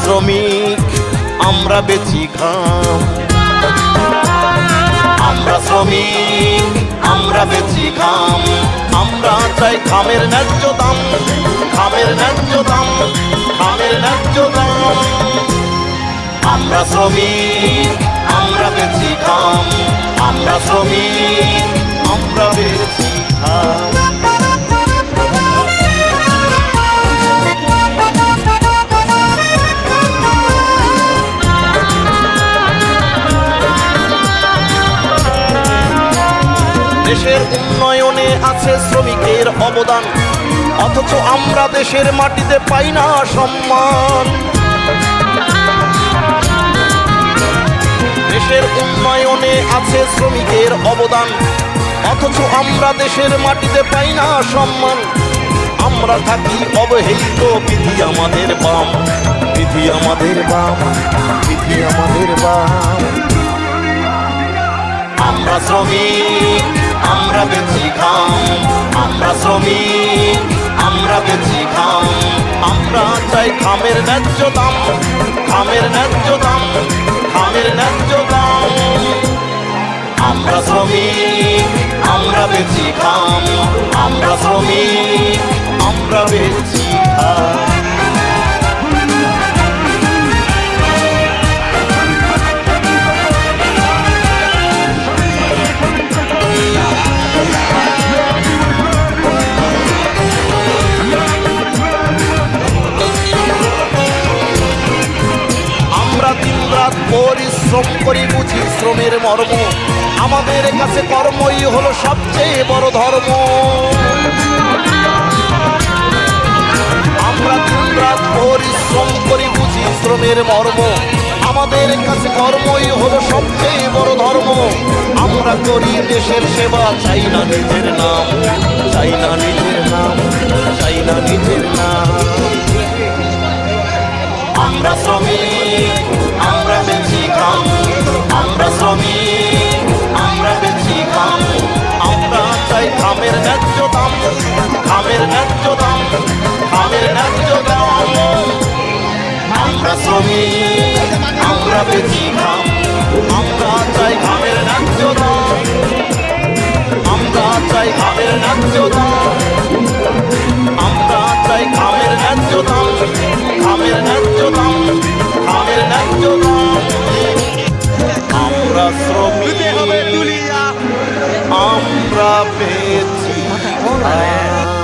শ্রমিক আমরা বেচি ঘাম, আমরা শ্রমিক আমরা বেচি ঘাম, আমরা চাই ঘামের ন্যায্য দাম, ঘামের ন্যায্য দাম, ঘামের ন্যায্য দাম। আমরা শ্রমিক আমরা বেচি ঘাম, আমরা শ্রমিক আমরা বেচি ঘাম। দেশের উন্নয়নে আছে শ্রমিকের অবদান, অথচ আমরা দেশের মাটিতে পাই না সম্মান। দেশের উন্নয়নে আছে শ্রমিকের অবদান, অথচ আমরা দেশের মাটিতে পাই না সম্মান। আমরা থাকি অবহেলিত, বিধি আমাদের বাম, বিধি আমাদের বাম, বিধি আমাদের বাম। আমরা শ্রমিক আমরা বেচি ঘাম, আমরা শ্রমিক আমরা বেচি ঘাম, আমরা চাই ঘামের ন্যায্য দাম, ঘামের ন্যায্য দাম, ঘামের ন্যায্য দাম। আমরা শ্রমিক আমরা বেচি ঘাম, আমরা শ্রমিক আমরা বেচি ঘাম। দিনরাত পরিশ্রম করি, বুঝি শ্রমের মর্ম, আমাদের কাছে কর্মই হলো সবচেয়ে বড় ধর্ম। আমরা দিনরাত পরিশ্রম করি, বুঝি শ্রমের মর্ম, আমাদের কাছে কর্মই হলো সবচেয়ে বড় ধর্ম। আমরা করি দেশের সেবা, চাই না নিজের নাম, চাই না নিজের নাম, চাই না নিজের নাম। আমরা শ্রমিক আমরা বেচি ঘাম, আমরা শ্রমিক আমরা বেচি ঘাম, আমরা চাই ঘামের ন্যায্য দাম, ঘামের ন্যায্য দাম, ঘামের ন্যায্য দাম। আমরা শ্রমিক আমরা বেচি ঘাম, আমরা চাই ঘামের ন্যায্য দাম, আমরা চাই ঘামের ন্যায্য দাম, আমরা চাই ঘামের ন্যায্য দাম, ঘামের ন্যায্য দাম, ঘামের ন্যায্য দাম। আমরা শ্রমিক আমরা